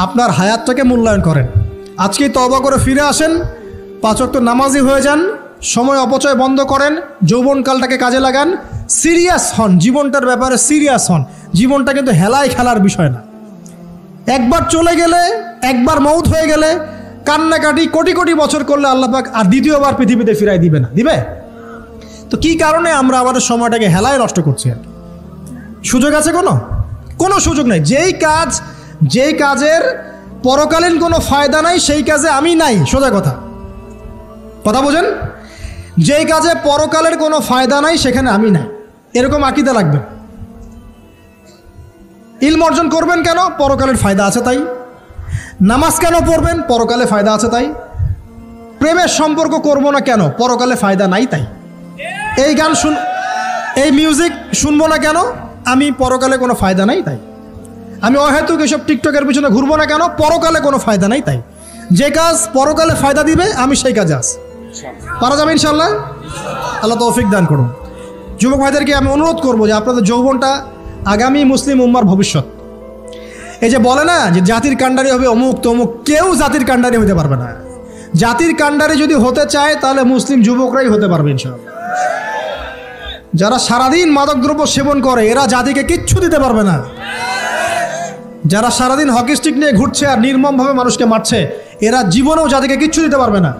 আপনার হায়াতটাকে মূল্যায়ন করেন। আজকেই তওবা করে ফিরে আসেন, 5 ওয়াক্ত নামাজি হয়ে যান, সময় অপচয় বন্ধ করেন, যৌবনকালটাকে কাজে লাগান, সিরিয়াস হন, জীবনটার ব্যাপারে সিরিয়াস হন। জীবনটা কিন্তু হেলায় খেলার বিষয় না। একবার চলে গেলে, একবার মৌত হয়ে গেলে কান্নাকাটি কোটি কোটি বছর করলে আল্লাহ পাক আর দ্বিতীয়বার পৃথিবীতে ফিরাই দিবে না, দিবে? তো কি কারণে আমরা আমাদের সময়টাকে হেলায় নষ্ট করছি? আর সুযোগ আছে কোনো সুযোগ নেই। যেই কাজের পরকালীন কোনো ফায়দা নাই সেই কাজে আমি নাই। সোজা কথা বোঝেন? যেই কাজে পরকালের কোনো ফায়দা নাই সেখানে আমি নাই, এরকম আকীদা লাগবে। ইলম অর্জন করবেন কেন? পরকালের ফায়দা আছে তাই। নামাজ কেন পড়বেন? পরকালে ফায়দা আছে তাই। প্রেমের সম্পর্ক করব না কেন? পরকালে ফায়দা নাই তাই। এই মিউজিক শুনবো না কেন? আমি পরকালে কোনো ফায়দা নাই তাই। আমি অহেতুক এসব টিকটকের পিছনে ঘুরবো না কেন? পরকালে কোনো ফায়দা নাই তাই। যে কাজ পরকালে ফায়দা দিবে আমি সেই কাজে আছি। পারা যাবে ইনশাল্লাহ? আল্লাহ তৌফিক দান করুন। যুবক ভাইদেরকে আমি অনুরোধ করবো যে আপনাদের যৌবনটা আগামী মুসলিম উম্মার ভবিষ্যৎ। এই যে বলে না যে জাতির কাণ্ডারি হবে অমুক তমুক, কেউ জাতির কাণ্ডারি হতে পারবে না। জাতির কাণ্ডারি যদি হতে চায় তাহলে মুসলিম যুবকরাই হতে পারবে ইনশাআল্লাহ। যারা সারাদিন মাদকদ্রব্য সেবন করে এরা জাতিকে কিচ্ছু দিতে পারবে না। যারা সারাদিন হকি স্টিক নিয়ে ঘুরছে আর নির্মমভাবে মানুষকে মারছে এরা জীবনেও জাতিকে কিচ্ছু দিতে পারবে না।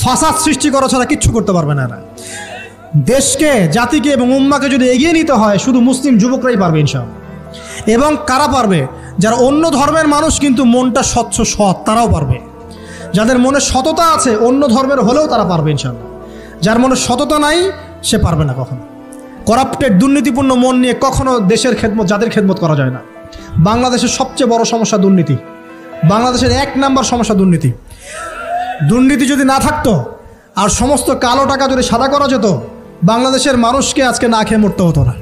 ফাসাদ সৃষ্টি করা ছাড়া কিচ্ছু করতে পারবে না এরা। দেশকে, জাতিকে এবং উম্মাকে যদি এগিয়ে নিতে হয় শুধু মুসলিম যুবকরাই পারবে ইনশাআল্লাহ। এবং কারা পারবে? যারা অন্য ধর্মের মানুষ কিন্তু মনটা স্বচ্ছ সৎ, তারাও পারবে। যাদের মনে সততা আছে অন্য ধর্মের হলেও তারা পারবে ইনশাআল্লাহ। যার মনে সততা নাই সে পারবে না কখনো। করাপ্টেড, দুর্নীতিপূর্ণ মন নিয়ে কখনো দেশের খেদমত, জাতির খেদমত করা যায় না। বাংলাদেশের সবচেয়ে বড় সমস্যা দুর্নীতি। বাংলাদেশের 1 নাম্বার সমস্যা দুর্নীতি। দুর্নীতি যদি না থাকতো আর সমস্ত কালো টাকা যদি সাদা করা যেত বাংলাদেশের মানুষকে আজকে না খেয়ে মরতে হতো না।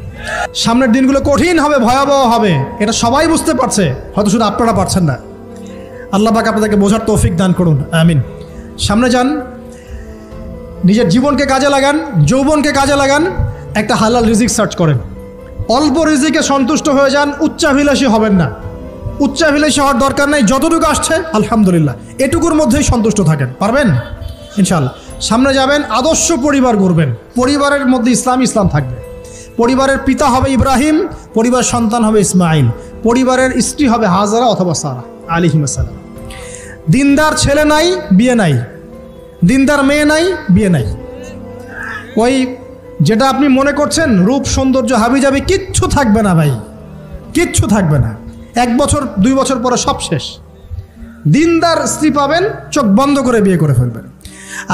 সামনের দিনগুলো কঠিন হবে, ভয়াবহ হবে, এটা সবাই বুঝতে পারছে, হয়তো শুধু আপনারা পারছেন না। আল্লাহ পাক আপনাদেরকে বোঝার তৌফিক দান করুন, আমিন। সামনে যান, নিজের জীবনকে কাজে লাগান, যৌবনকে কাজে লাগান, একটা হালাল রিজিক সার্চ করেন। অল্প রিজিকে সন্তুষ্ট হয়ে যান, উচ্চাভিলাষী হবেন না। উচ্চাভিলাষী হওয়ার দরকার নাই, যতটুকু আসছে আলহামদুলিল্লাহ, এটুকুর মধ্যেই সন্তুষ্ট থাকেন, পারবেন ইনশাআল্লাহ। সামনে যাবেন, আদর্শ পরিবার গড়বেন, পরিবারের মধ্যে ইসলাম থাকবে। পরিবারের পিতা হবে ইব্রাহিম, পরিবার সন্তান হবে ইসমাইল, পরিবারের স্ত্রী হবে হাজারা অথবা সারা আলাইহিস সালাম। দিনদার ছেলে নাই, বিয়ে নাই, দিনদার মেয়ে নাই, বিয়ে নাই। ওই যেটা আপনি মনে করছেন রূপ সৌন্দর্য হাবিজাবি কিচ্ছু থাকবে না ভাই, কিচ্ছু থাকবে না। 1 বছর 2 বছর পরে সব শেষ। দিনদার স্ত্রী পাবেন, চোখ বন্ধ করে বিয়ে করে ফেলবেন।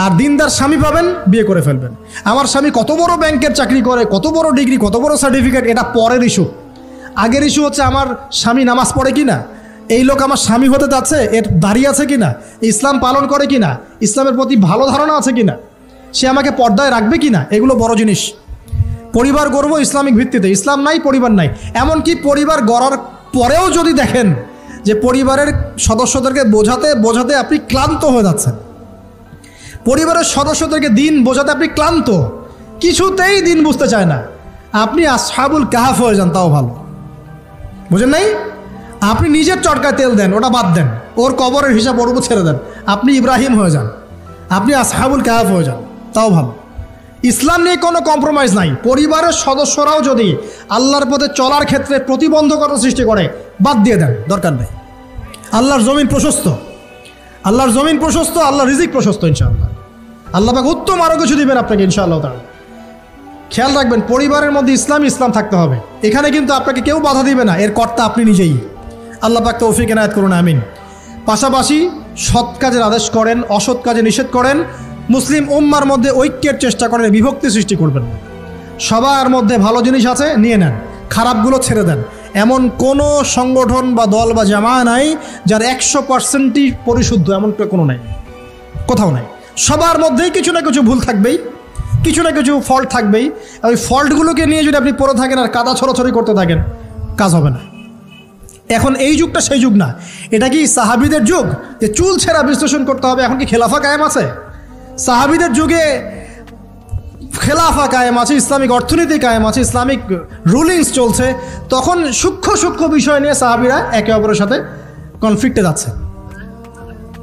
আর দিনদার স্বামী পাবেন, বিয়ে করে ফেলবেন। আমার স্বামী কত বড় ব্যাংকের চাকরি করে, কত বড় ডিগ্রি, কত বড় সার্টিফিকেট, এটা পরের ইস্যু। আগের ইস্যু হচ্ছে আমার স্বামী নামাজ পড়ে কিনা, এই লোক আমার স্বামী হতে যাচ্ছে, এর দাঁড়িয়ে আছে কিনা, ইসলাম পালন করে কিনা, ইসলামের প্রতি ভালো ধারণা আছে কিনা, সে আমাকে পর্দায় রাখবে কিনা, এগুলো বড় জিনিস। পরিবার গড়ব ইসলামিক ভিত্তিতে, ইসলাম নাই পরিবার নাই। এমনকি পরিবার গড়ার পরেও যদি দেখেন যে পরিবারের সদস্যদেরকে বোঝাতে আপনি ক্লান্ত হয়ে যাচ্ছেন, পরিবারের সদস্যদেরকে দিন বোঝাতে আপনি ক্লান্ত, কিছুতেই দিন বুঝতে চায় না, আপনি আসহাবুল কাহাফ হয়ে যান, তাও ভালো। বুঝেন নাই? আপনি নিজের চটকায় তেল দেন, ওটা বাদ দেন, ওর কবরের হিসাব ওর উপর ছেড়ে দেন, আপনি ইব্রাহিম হয়ে যান, আপনি আসহাবুল কাহাফ হয়ে যান, তাও ভালো। ইসলাম নিয়ে কোনো কম্প্রোমাইজ নাই। পরিবারের সদস্যরাও যদি আল্লাহর পথে চলার ক্ষেত্রে প্রতিবন্ধকতা সৃষ্টি করে, বাদ দিয়ে দেন, দরকার নেই। আল্লাহর জমিন প্রশস্ত, আল্লাহর জমিন প্রশস্ত, আল্লাহর রিজিক প্রশস্ত ইনশাআল্লাহ। আল্লাহ পাক উত্তম আরও কিছু দিবেন আপনাকে ইনশাআল্লাহ তাআলা। খেয়াল রাখবেন, পরিবারের মধ্যে ইসলাম থাকতে হবে। এখানে কিন্তু আপনাকে কেউ বাধা দিবে না, এর কর্তা আপনি নিজেই। আল্লাহ পাক তৌফিক এনায়েত করুন, আমিন। পাশাপাশি সৎ কাজের আদেশ করেন, অসৎ কাজে নিষেধ করেন। মুসলিম উম্মার মধ্যে ঐক্যের চেষ্টা করেন, বিভক্তি সৃষ্টি করবেন না। সবার মধ্যে ভালো জিনিস আছে, নিয়ে নেন, খারাপগুলো ছেড়ে দেন। এমন কোনো সংগঠন বা দল বা জামা নাই যার 100%ই পরিশুদ্ধ, এমন কোনো নাই, কোথাও নাই। সবার মধ্যেই কিছু না কিছু ভুল থাকবেই, কিছু না কিছু ফল্ট থাকবেই। ওই ফল্টগুলোকে নিয়ে যদি আপনি পড়ে থাকেন আর কাদা ছড়াছড়ি করতে থাকেন, কাজ হবে না। এখন এই যুগটা সেই যুগ না। এটা কি সাহাবীদের যুগ যে চুল ছেঁড়া বিশ্লেষণ করতে হবে? এখন কি খেলাফা কায়েম আছে? সাহাবীদের যুগে খেলাফা কায়েম আছে, ইসলামিক অর্থনীতি কায়েম আছে, ইসলামিক রুলিংস চলছে। তখন সূক্ষ্ম বিষয় নিয়ে সাহাবীরা একে অপরের সাথে কনফ্লিক্টে যাচ্ছে,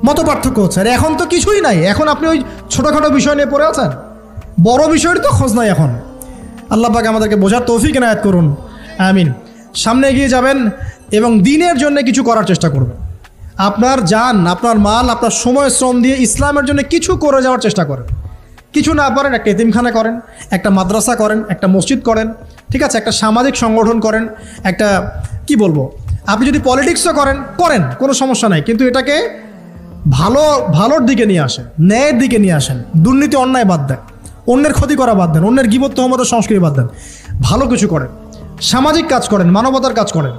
মত পার্থক্য হচ্ছে। আর এখন তো কিছুই নাই, এখন আপনি ওই ছোটোখাটো বিষয় নিয়ে পড়ে আছেন, বড় বিষয়ের তো খোঁজ নাই এখন। আল্লাহ পাক আমাদেরকে বোঝার তৌফিক এনায়েত করুন, আমিন। সামনে এগিয়ে যাবেন এবং দিনের জন্য কিছু করার চেষ্টা করবেন। আপনার জান, আপনার মাল, আপনার সময় শ্রম দিয়ে ইসলামের জন্য কিছু করে যাওয়ার চেষ্টা করেন। কিছু না পারেন একটা এতিমখানা করেন, একটা মাদ্রাসা করেন, একটা মসজিদ করেন, ঠিক আছে, একটা সামাজিক সংগঠন করেন, একটা কি বলবো, আপনি যদি পলিটিক্সও করেন কোনো সমস্যা নাই, কিন্তু এটাকে ভালোর দিকে নিয়ে আসেন, ন্যায়ের দিকে নিয়ে আসেন। দুর্নীতি অন্যায় বাদ দেন, অন্যের ক্ষতি করা বাদ দেন, অন্যের গীবত তহমত সংস্কৃতি বাদ দেন, ভালো কিছু করেন, সামাজিক কাজ করেন, মানবতার কাজ করেন।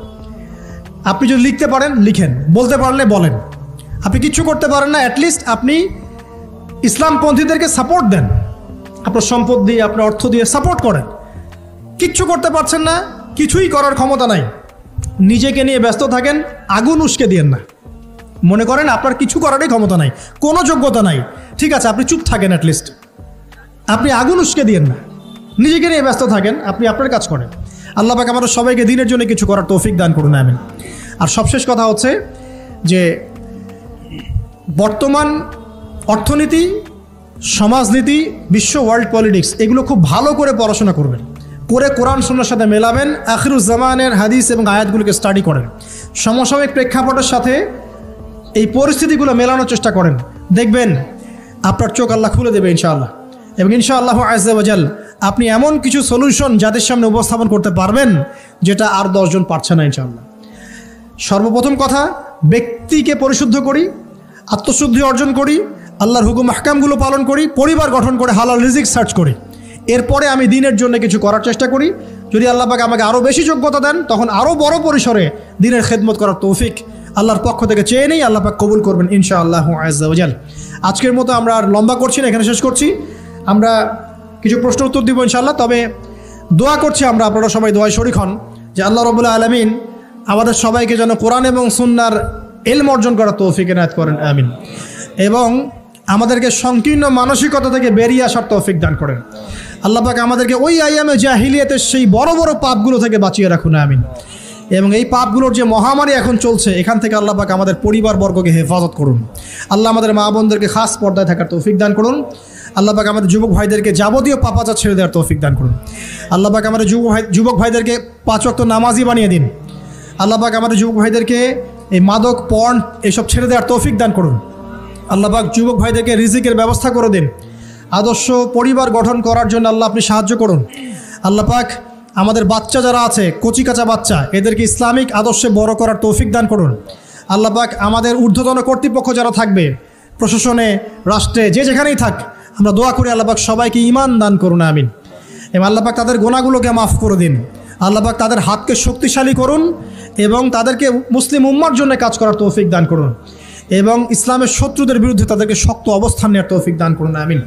আপনি যদি লিখতে পারেন লিখেন, বলতে পারলে বলেন। আপনি কিচ্ছু করতে পারেন না, অ্যাটলিস্ট আপনি ইসলামপন্থীদেরকে সাপোর্ট দেন, আপনার সম্পদ দিয়ে, আপনার অর্থ দিয়ে সাপোর্ট করেন। কিচ্ছু করতে পারছেন না, কিছুই করার ক্ষমতা নাই, নিজেকে নিয়ে ব্যস্ত থাকেন, আগুন উস্কে দিয়েন না। মনে করেন আপনার কিছু করারই ক্ষমতা নাই, কোনো যোগ্যতা নাই, ঠিক আছে, আপনি চুপ থাকেন, অ্যাটলিস্ট আপনি আগুন উস্কে দিয়েন না, নিজেকে নিয়ে ব্যস্ত থাকেন, আপনি আপনার কাজ করেন। আল্লাহ পাক আমাদের সবাইকে দিনের জন্য কিছু করার তৌফিক দান করুন, আমিন। আর সবশেষ কথা হচ্ছে যে বর্তমান অর্থনীতি, সমাজনীতি, বিশ্ব ওয়ার্ল্ড পলিটিক্স, এগুলো খুব ভালো করে পড়াশোনা করবেন, করে কোরআন সুন্নাহর সাথে মেলাবেন, আখিরুজ্জামানের হাদিস এবং আয়াতগুলোকে স্টাডি করেন, সমসাময়িক প্রেক্ষাপটের সাথে এই পরিস্থিতিগুলো মেলানোর চেষ্টা করেন। দেখবেন আপনার চোখ আল্লাহ খুলে দেবে ইনশাআল্লাহ। এবং ইনশাআল্লাহ আযজা ওয়া জাল আপনি এমন কিছু সলিউশন যাদের সামনে উপস্থাপন করতে পারবেন যেটা আর 10 জন পারছে না ইনশাআল্লাহ। সর্বপ্রথম কথা, ব্যক্তিকে পরিশুদ্ধ করি, আত্মশুদ্ধি অর্জন করি, আল্লাহর হুকুম আহকামগুলো পালন করি, পরিবার গঠন করে হালাল রিজিক সার্চ করি। এরপরে আমি দিনের জন্য কিছু করার চেষ্টা করি। যদি আল্লাহ পাক আমাকে আরও বেশি যোগ্যতা দেন, তখন আরও বড় পরিসরে দিনের খেদমত করার তৌফিক আল্লাহর পক্ষ থেকে চেয়ে নেই, আল্লাহ পাক কবুল করবেন ইনশাআল্লাহ আযজা ওয়া জাল। আজকের মতো আমরা আর লম্বা করছি না, এখানে শেষ করছি। আমরা কিছু প্রশ্ন উত্তর দিব ইনশাআল্লাহ, তবে দোয়া করছি আমরা, আপনারা সবাই দোয়ায় শরীক হন যে আল্লাহ রাব্বুল আলামিন আমাদের সবাইকে যেন কোরআন এবং সুন্নাহর ইলম অর্জন করার তৌফিক এনায়েত করেন, আমিন। এবং আমাদেরকে সংকীর্ণ মানসিকতা থেকে বেরিয়ে আসার তৌফিক দান করেন। আল্লাহ পাক আমাদেরকে ওই আইয়ামে জাহিলিয়াতের সেই বড় বড় পাপগুলো থেকে বাঁচিয়ে রাখুন, আমিন। এবং এই পাপগুলোর যে মহামারী এখন চলছে, এখান থেকে আল্লাহ পাক আমাদের পরিবারবর্গকে হেফাজত করুন। আল্লাহ আমাদের মা বোনদেরকে খাস পর্দায় থাকার তৌফিক দান করুন। আল্লাহ পাক আমাদের যুবক ভাইদেরকে যাবতীয় পাপাচার ছেড়ে দেওয়ার তৌফিক দান করুন। আল্লাহ পাক আমাদের যুবক ভাইদেরকে 5 ওয়াক্ত নামাজি বানিয়ে দিন। আল্লাহ পাক আমাদের যুবক ভাইদেরকে এই মাদক, পর্ন এসব ছেড়ে দেওয়ার তৌফিক দান করুন। আল্লাহ পাক যুবক ভাইদেরকে রিজিকের ব্যবস্থা করে দিন। আদর্শ পরিবার গঠন করার জন্য আল্লাহ আপনি সাহায্য করুন। আল্লাহ পাক আমাদের বাচ্চা যারা আছে, কচি কাঁচা বাচ্চা, এদেরকে ইসলামিক আদর্শে বড় করার তৌফিক দান করুন। আল্লাহ পাক আমাদের ঊর্ধ্বতন কর্তৃপক্ষ যারা থাকবে, প্রশাসনে, রাষ্ট্রে, যে যেখানেই থাক, আমরা দোয়া করি আল্লাহ পাক সবাইকে ঈমান দান করুন, আমিন। এবং আল্লাহ পাক তাদের গুনাহগুলোকে মাফ করে দিন। আল্লাহ পাক তাদের হাতকে শক্তিশালী করুন এবং তাদেরকে মুসলিম উম্মার জন্য কাজ করার তৌফিক দান করুন এবং ইসলামের শত্রুদের বিরুদ্ধে তাদেরকে শক্ত অবস্থান নেওয়ার তৌফিক দান করুন, আমিন।